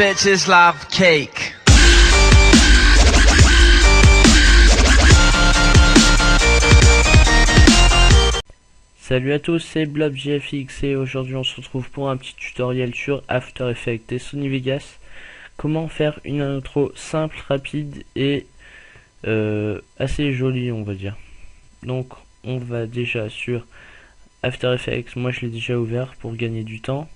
bitches love cake. Salut à tous, c'est BlobGFX et aujourd'hui on se retrouve pour un petit tutoriel sur After Effects et Sony Vegas. Comment faire une intro simple, rapide et assez jolie, on va dire. Donc on va déjà sur After Effects, moi je l'ai déjà ouvert pour gagner du temps.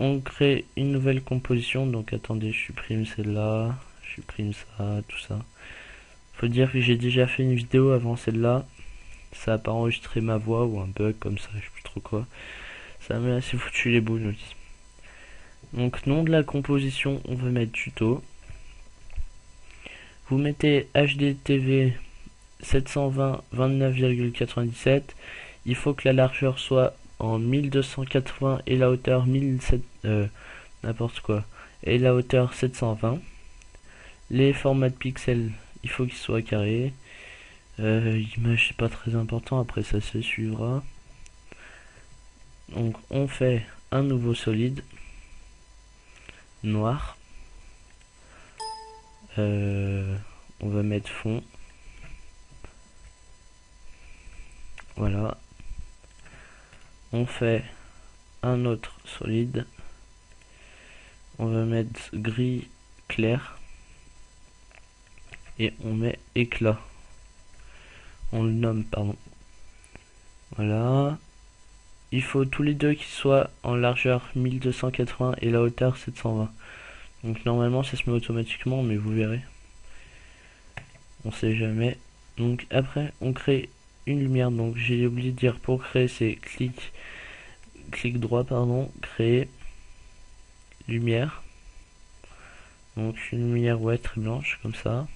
On crée une nouvelle composition, donc attendez, je supprime celle-là, je supprime ça, tout ça. Faut dire que j'ai déjà fait une vidéo avant celle-là. Ça a pas enregistré ma voix ou un bug comme ça, je sais plus trop quoi. Ça m'a assez foutu les boules aussi. Donc nom de la composition, on va mettre tuto. Vous mettez HDTV 720 29,97. Il faut que la largeur soit en 1280 et la hauteur 1700 n'importe quoi. Et la hauteur 720. Les formats de pixels, il faut qu'ils soient carrés. Image c'est pas très important, après ça se suivra. Donc on fait un nouveau solide noir. On va mettre fond. Voilà. On fait un autre solide. On va mettre gris clair. Et on met éclat. On le nomme, pardon. Voilà. Il faut tous les deux qu'ils soient en largeur 1280 et la hauteur 720. Donc normalement ça se met automatiquement, mais vous verrez. On sait jamais. Donc après on crée une lumière. Donc j'ai oublié de dire, pour créer c'est clic droit pardon, créer lumière. Donc une lumière ouais très blanche comme ça.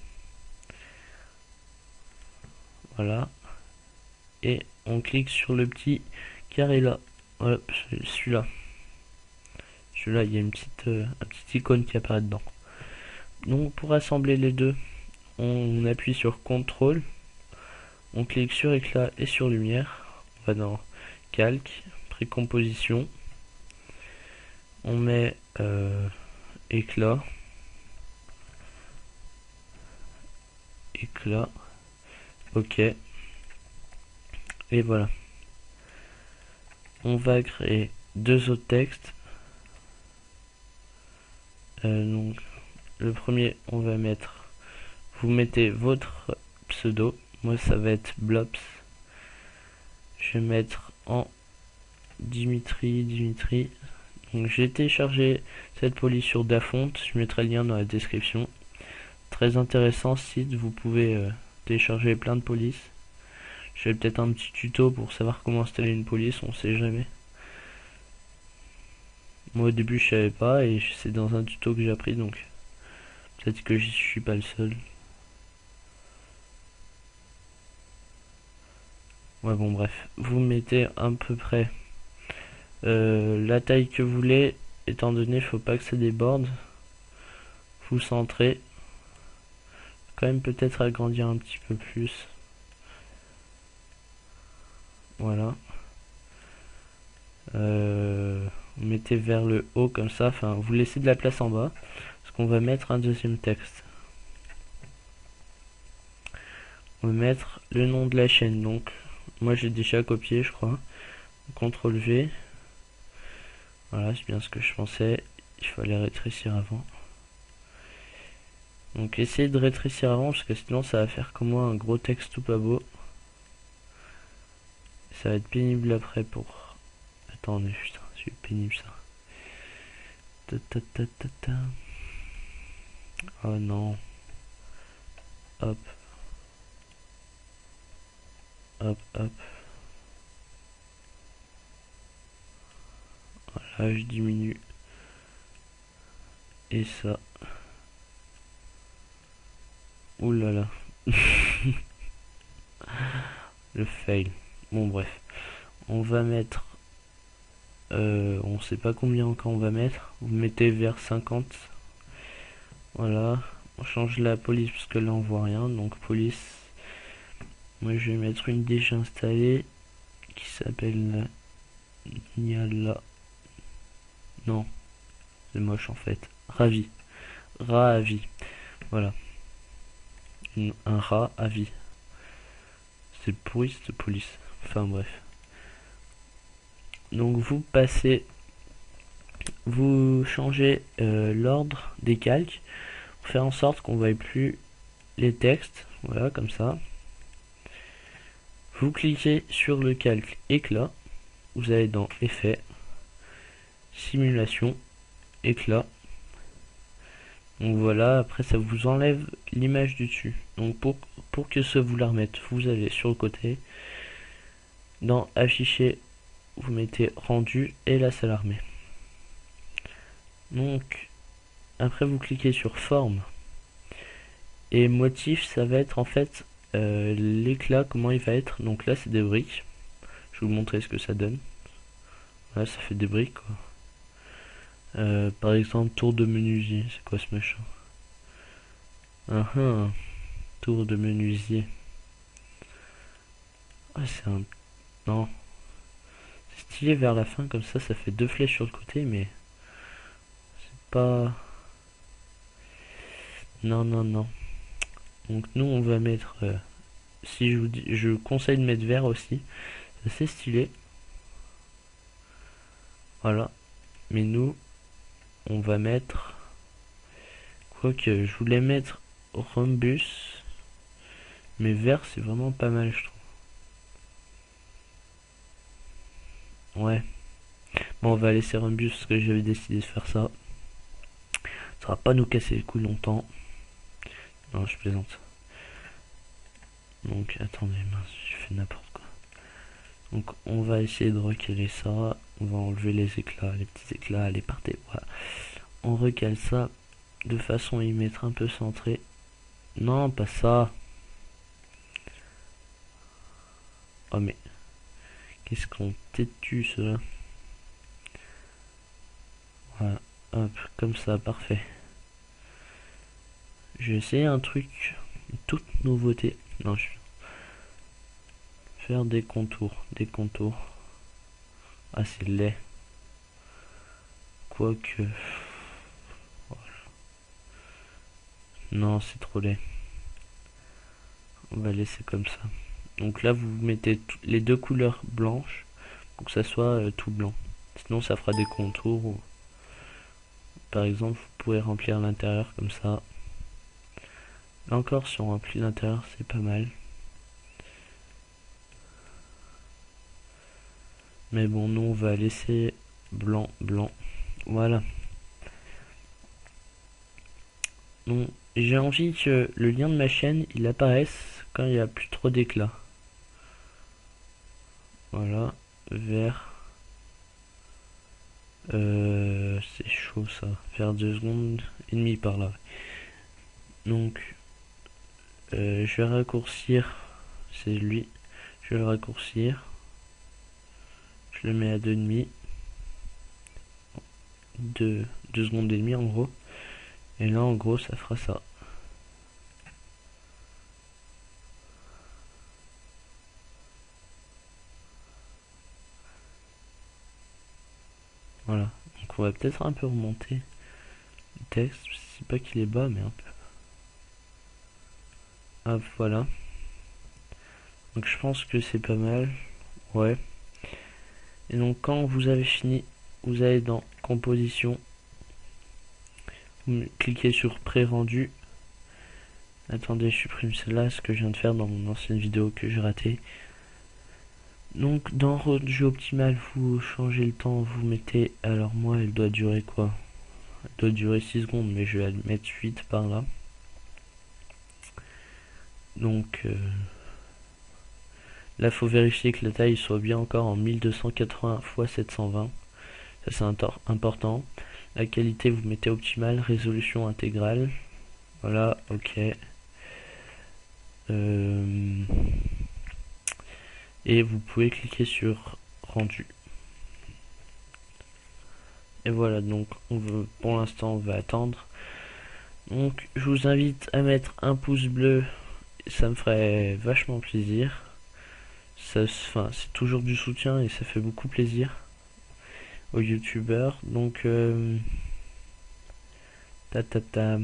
Voilà. Et on clique sur le petit carré là. Voilà, celui-là. Celui-là, il y a une un petit icône qui apparaît dedans. Donc pour assembler les deux, on appuie sur CTRL. On clique sur éclat et sur lumière. On va dans calque, précomposition. On met éclat. Éclat. Ok. Et voilà. On va créer deux autres textes. Donc le premier, on va mettre, vous mettez votre pseudo. Moi ça va être Blops. Je vais mettre en Dimitri. Donc j'ai téléchargé cette police sur Dafont, je mettrai le lien dans la description. Très intéressant ce site, vous pouvez télécharger plein de polices. Je fais peut-être un petit tuto pour savoir comment installer une police, on sait jamais. Moi au début je savais pas et c'est dans un tuto que j'ai appris, donc peut-être que je suis pas le seul. Ouais bon bref, vous mettez à peu près la taille que vous voulez, étant donné faut pas que ça déborde. Vous centrez. Quand même peut-être agrandir un petit peu plus. Voilà. Vous mettez vers le haut comme ça, enfin vous laissez de la place en bas, parce qu'on va mettre un deuxième texte. On va mettre le nom de la chaîne, donc moi j'ai déjà copié je crois. CTRL V. Voilà, c'est bien ce que je pensais, il fallait rétrécir avant. Donc essayez de rétrécir avant, parce que sinon ça va faire comme moi un gros texte tout pas beau. Ça va être pénible après pour... Attendez, putain, c'est pénible ça. Oh non. Hop. Hop, hop. Voilà, je diminue. Et ça. Ouh là là. Le fail. Bon bref. On va mettre... on sait pas combien encore on va mettre. Vous mettez vers 50. Voilà. On change la police parce que là on voit rien. Donc police. Moi je vais mettre une déjà installée qui s'appelle Niala. Non. C'est moche en fait. Ravi. Ravi. Voilà. Un rat à vie. C'est pourri cette police. Enfin bref. Donc vous changez l'ordre des calques pour faire en sorte qu'on ne voie plus les textes. Voilà, comme ça. Vous cliquez sur le calque éclat. Vous allez dans Effets, Simulation, Éclat. Donc voilà, après ça vous enlève l'image du dessus. Donc pour que ça vous la remette, vous allez sur le côté. Dans Afficher, vous mettez Rendu et là ça la remet. Donc après vous cliquez sur Forme. Et motif, ça va être en fait l'éclat, comment il va être. Donc là c'est des briques. Je vais vous montrer ce que ça donne. Là ça fait des briques quoi. Par exemple tour de menuisier, c'est quoi ce machin? Tour de menuisier. Ah c'est un... Non. C'est stylé vers la fin comme ça fait deux flèches sur le côté mais... C'est pas... Non. Donc nous on va mettre... si je vous dis... Je conseille de mettre vert aussi. C'est assez stylé. Voilà. Mais nous... On va mettre... Quoique je voulais mettre Rhombus. Mais vert c'est vraiment pas mal je trouve. Ouais. Bon on va laisser Rhombus parce que j'avais décidé de faire ça. Ça va pas nous casser les couilles longtemps. Non je plaisante. Donc attendez, mince, j'ai fait n'importe quoi. Donc on va essayer de recaler ça. On va enlever les éclats, les petits éclats, les parties. Voilà. On recale ça de façon à y mettre un peu centré. Non, pas ça. Oh mais qu'est-ce qu'on têtu cela. Voilà, hop, comme ça, parfait. Je vais essayer un truc, une toute nouveauté. Non, je vais faire des contours. Ah, c'est laid. Quoique... Voilà. Non, c'est trop laid. On va laisser comme ça. Donc là, vous mettez les deux couleurs blanches pour que ça soit tout blanc. Sinon, ça fera des contours. Ou... Par exemple, vous pourrez remplir l'intérieur comme ça. Là encore, si on remplit l'intérieur, c'est pas mal. Mais bon, nous, on va laisser blanc. Voilà. Donc, j'ai envie que le lien de ma chaîne, il apparaisse quand il n'y a plus trop d'éclat. Voilà, vert. C'est chaud ça. Faire 2 secondes et demie par là. Donc, je vais raccourcir. C'est lui. Je vais le raccourcir. Je le mets à 2,5. 2 secondes et demie en gros. Et là en gros ça fera ça. Voilà. Donc on va peut-être un peu remonter le texte. Je sais pas qu'il est bas mais un peu. Hop, voilà. Donc je pense que c'est pas mal. Ouais. Et donc quand vous avez fini, vous allez dans composition. Vous cliquez sur pré-rendu. Attendez, je supprime celle-là, ce que je viens de faire dans mon ancienne vidéo que j'ai raté. Donc dans rendu optimal, vous changez le temps, vous mettez... Alors moi, elle doit durer quoi? Elle doit durer 6 secondes, mais je vais mettre 8 par là. Donc là, faut vérifier que la taille soit bien encore en 1280 x 720. Ça c'est important. La qualité, vous mettez optimal, résolution intégrale. Voilà, ok. Et vous pouvez cliquer sur rendu. Et voilà, donc pour l'instant on va attendre. Donc je vous invite à mettre un pouce bleu, ça me ferait vachement plaisir. C'est toujours du soutien et ça fait beaucoup plaisir aux youtubeurs. Donc Ta ta ta.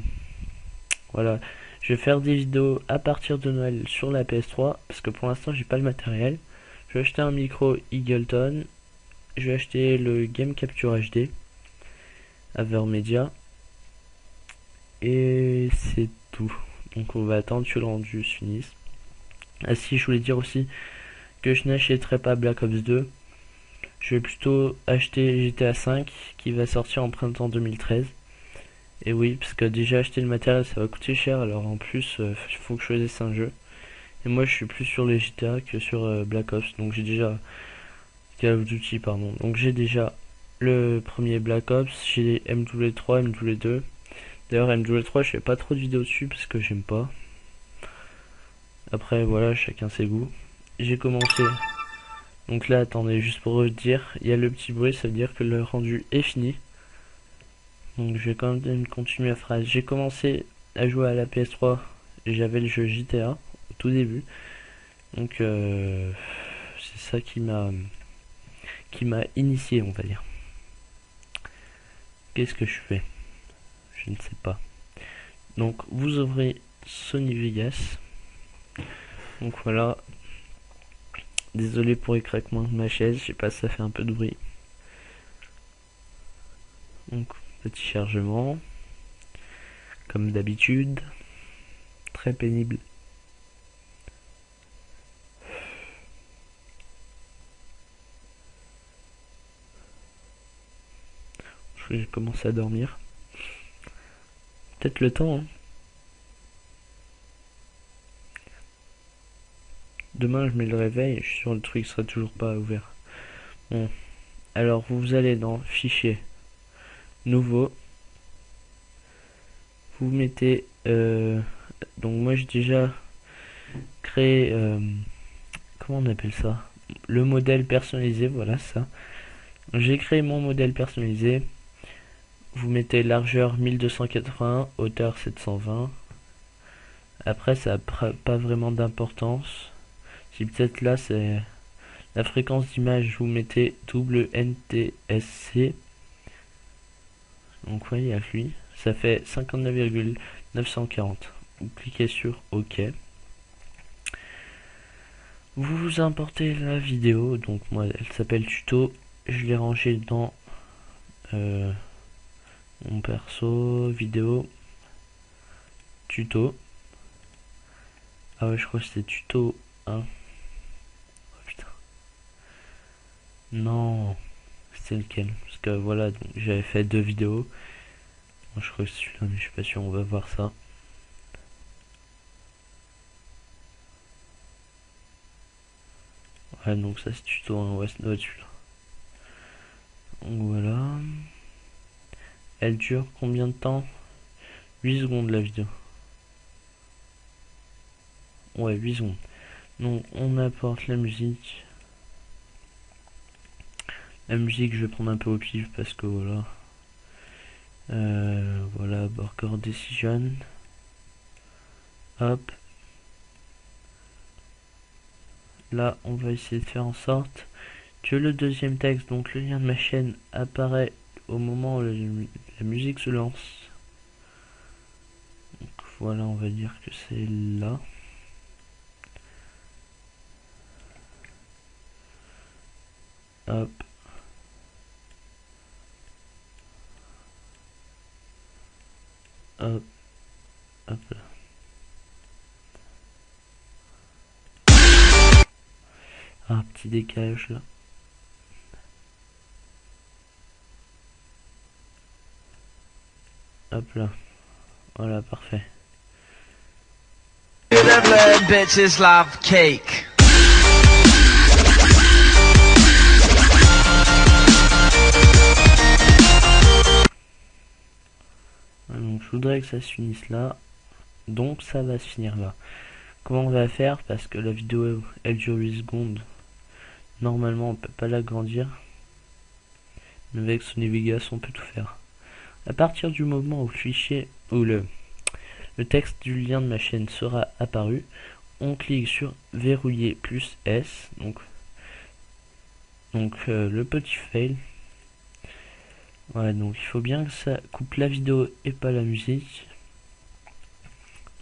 Voilà. Je vais faire des vidéos à partir de Noël sur la PS3 parce que pour l'instant j'ai pas le matériel. Je vais acheter un micro Eagleton. Je vais acheter le Game Capture HD Avermedia. Et c'est tout. Donc on va attendre que le rendu se finisse. Ah si, je voulais dire aussi que je n'achèterai pas Black Ops 2. Je vais plutôt acheter GTA 5 qui va sortir en printemps 2013. Et oui, parce que déjà acheter le matériel ça va coûter cher, alors en plus il faut que je choisisse un jeu. Et moi je suis plus sur les GTA que sur Black Ops, donc j'ai déjà Call of Duty pardon. Donc j'ai déjà le premier Black Ops, j'ai MW3, MW2. D'ailleurs MW3 je fais pas trop de vidéos dessus parce que j'aime pas. Après voilà, chacun ses goûts. J'ai commencé. Donc là attendez, juste pour vous dire, il y a le petit bruit, ça veut dire que le rendu est fini. Donc je vais quand même continuer la phrase. J'ai commencé à jouer à la PS3, j'avais le jeu GTA au tout début. Donc c'est ça qui m'a initié, on va dire. Qu'est-ce que je fais? Je ne sais pas. Donc vous ouvrez Sony Vegas. Donc voilà. Désolé pour les craquements de ma chaise, je sais pas si ça fait un peu de bruit. Donc petit chargement. Comme d'habitude. Très pénible. Je vais commencer à dormir. Peut-être le temps, hein. Demain je mets le réveil, je suis sûr le truc sera toujours pas ouvert. Bon. Alors vous allez dans Fichier, Nouveau. Vous mettez... donc moi j'ai déjà créé... comment on appelle ça? Le modèle personnalisé, voilà ça. J'ai créé mon modèle personnalisé. Vous mettez largeur 1280, hauteur 720. Après ça n'a pas vraiment d'importance. Si peut-être là c'est la fréquence d'image, vous mettez WNTSC. Donc ouais, il y a lui. Ça fait 59,940. Vous cliquez sur OK. Vous importez la vidéo. Donc moi, elle s'appelle tuto. Je l'ai rangée dans mon perso, vidéo, tuto. Ah ouais, je crois que c'était tuto 1. Oh putain. Non. C'était lequel? Parce que voilà, j'avais fait 2 vidéos. Bon, je crois que c'est celui-là, mais je suis pas sûr, on va voir ça. Ouais, donc ça c'est tuto 1, ouais, ça doit être celui-là. Donc voilà. Elle dure combien de temps? 8 secondes la vidéo. Ouais, 8 secondes. Donc on apporte la musique. La musique je vais prendre un peu au pif parce que voilà. Voilà, Burger Decision. Hop. Là on va essayer de faire en sorte que le deuxième texte, donc le lien de ma chaîne, apparaît au moment où la musique se lance. Donc voilà, on va dire que c'est là. Hop. Hop. Hop là. Un petit décalage là. Hop là. Voilà, parfait. Bitches love cake. Donc je voudrais que ça se finisse là. Donc ça va se finir là. Comment on va faire? Parce que la vidéo elle dure 8 secondes. Normalement on peut pas l'agrandir. Mais avec Sony Vegas on peut tout faire. À partir du moment où le fichier ou le texte du lien de ma chaîne sera apparu, on clique sur verrouiller plus S. Donc le petit fail. Ouais, donc il faut bien que ça coupe la vidéo et pas la musique.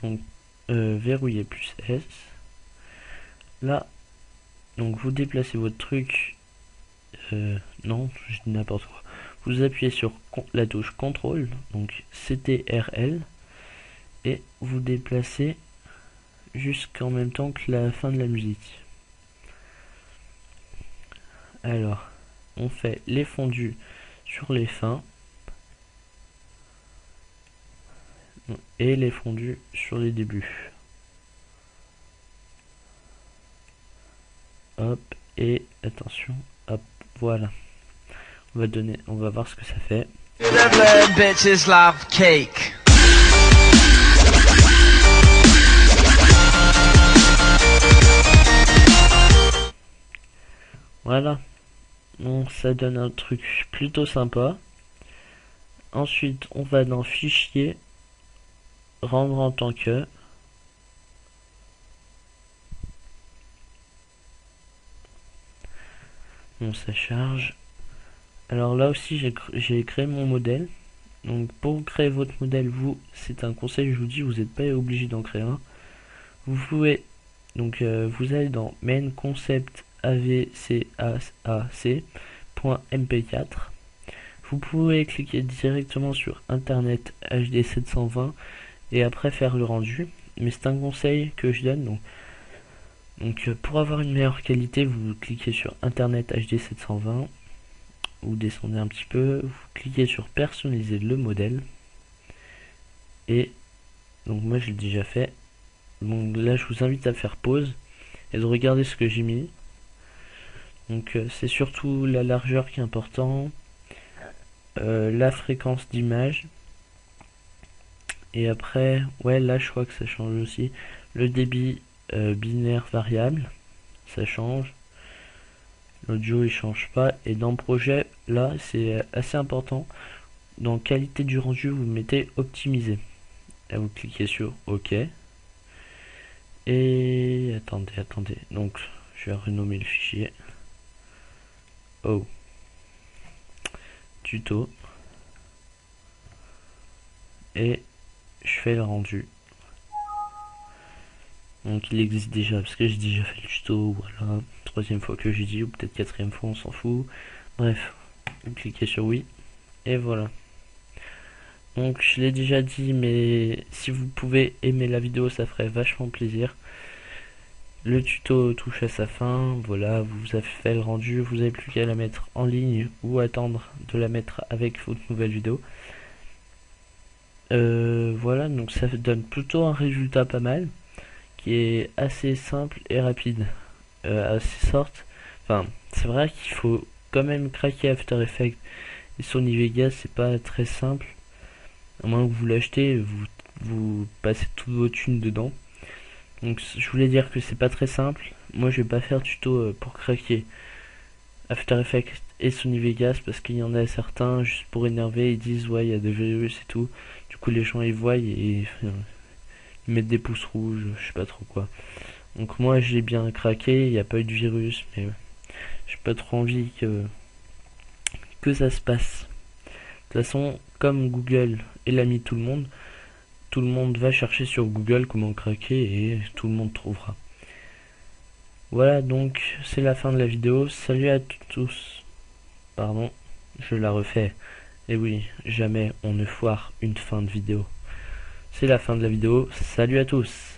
Donc verrouiller plus S. Là, donc vous déplacez votre truc. Non, je dis n'importe quoi. Vous appuyez sur la touche CTRL, donc CTRL, et vous déplacez jusqu'en même temps que la fin de la musique. Alors, on fait les fondus sur les fins et les fondus sur les débuts. Hop, et attention, hop, voilà. On va voir ce que ça fait. The bitches love cake. Voilà. Donc ça donne un truc plutôt sympa. Ensuite, on va dans Fichier, rendre en tant que. Bon, ça charge. Alors là aussi, j'ai créé mon modèle. Donc pour créer votre modèle, c'est un conseil, je vous dis, vous n'êtes pas obligé d'en créer un. Vous pouvez, donc vous allez dans main concept avcac.mp4. Vous pouvez cliquer directement sur internet HD 720 et après faire le rendu. Mais c'est un conseil que je donne. Donc pour avoir une meilleure qualité, vous cliquez sur internet HD 720. Vous descendez un petit peu, vous cliquez sur personnaliser le modèle, et donc moi je l'ai déjà fait. Donc là je vous invite à faire pause et de regarder ce que j'ai mis. Donc c'est surtout la largeur qui est important, la fréquence d'image, et après ouais là je crois que ça change aussi, le débit binaire variable, ça change. L'audio il change pas, et dans projet là c'est assez important, dans qualité du rendu vous mettez optimiser, là vous cliquez sur OK, et attendez, donc je vais renommer le fichier tuto, et je fais le rendu. Donc il existe déjà parce que j'ai déjà fait le tuto, voilà, troisième fois que j'ai dit, ou peut-être quatrième fois, on s'en fout. Bref, vous cliquez sur oui, et voilà. Donc je l'ai déjà dit, mais si vous pouvez aimer la vidéo, ça ferait vachement plaisir. Le tuto touche à sa fin, voilà, vous avez fait le rendu, vous n'avez plus qu'à la mettre en ligne ou attendre de la mettre avec votre nouvelle vidéo. Voilà, donc ça donne plutôt un résultat pas mal, qui est assez simple et rapide, assez sorte. Enfin, c'est vrai qu'il faut quand même craquer After Effects et Sony Vegas, c'est pas très simple. À moins que vous l'achetez, vous passez toutes vos thunes dedans. Donc je voulais dire que c'est pas très simple. Moi je vais pas faire tuto pour craquer After Effects et Sony Vegas, parce qu'il y en a certains juste pour énerver, ils disent ouais il y a des virus et tout. Du coup les gens ils voient et ils mettent des pouces rouges, je sais pas trop quoi. Donc moi j'ai bien craqué, il n'y a pas eu de virus, mais j'ai pas trop envie que ça se passe. De toute façon, comme Google est l'ami de tout le monde va chercher sur Google comment craquer et tout le monde trouvera. Voilà, donc c'est la fin de la vidéo. Salut à tous. Pardon, je la refais. Et oui, jamais on ne foire une fin de vidéo. C'est la fin de la vidéo. Salut à tous.